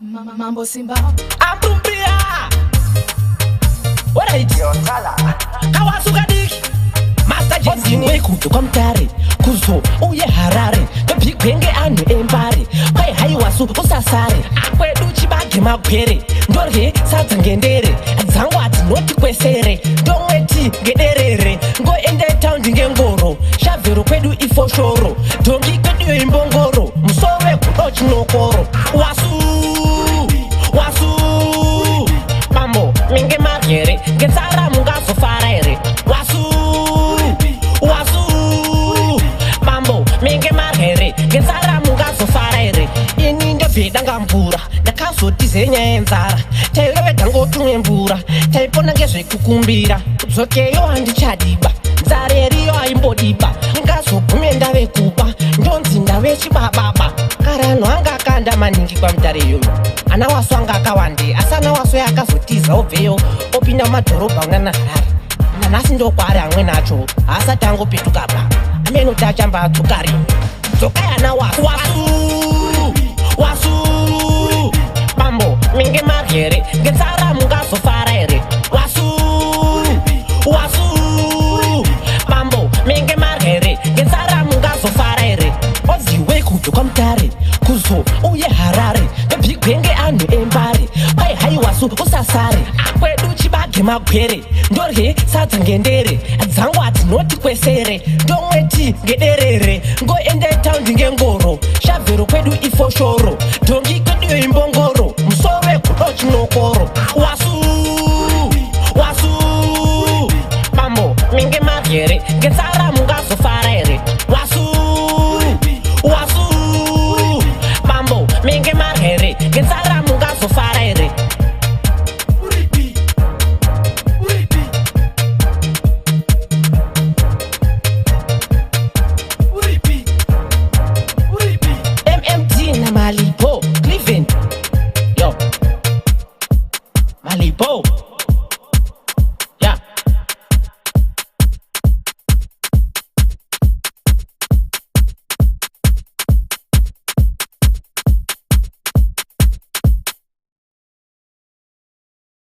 Mambo Simba Amprumpia Alright Kawasuka diki Master Jensin Wekutu kwa mtare Kuzo uye harare Kapigwenge anu embare Kwai hai wasu usasare Akwe duchi bagi magwere Ndorhe sadza ngendere Dzangwati noti kwesere Ndongweti ngederere Ngo ende town ngengoro Shavero kwedu ifoshoro Dongi kwedu imbongoro Musowe kudo chinokoro Wasu Mambo minge magere Getsara munga sofara ere Wasu Mambo minge magere Getsara munga sofara ere Ini ndebheda ngamvura Ndakazoti nyenzara Taireveda ngotumwe mvura Taipona ngezvekukumbira Dzokeyo handichadiba Nzara iriyo haimbodiba Ngazogume ndave kuba Ndonzi ndave chibababa Karanhu anga akanda maningi kwa mutare iyoyo Ana wasu anga akawande Asana wasu yakazotiza obveyo Opinda mumadhorobha unana Harare Nanasi ndokwari amwe nacho Asati angopetuka pa Ameno tachamba adzokari Dzokai ana wasu Mambo minge magere Getsara mungazofara ere Wasu Mambo minge magere Getsara mungazofara ere Oziwe kujo kwa mtare Kuzo uye harare Bigwenge anu embare Kwai hai wasu usasare Akwedu chibage magwere Ndorhe sadza ngendere Dzangwati noti kwesere Ndongweti ngederere Ngo ende town ngengoro Shavero kwedu ifoshoro Dongi kwedu imbongoro Musowe kudo chinokoro Wasu Mambo minge magere Getsara mungazofara ere Wasu Mambo minge magere Getsara mungazofara ere MMT na Malipo Cleveland Yo Malipo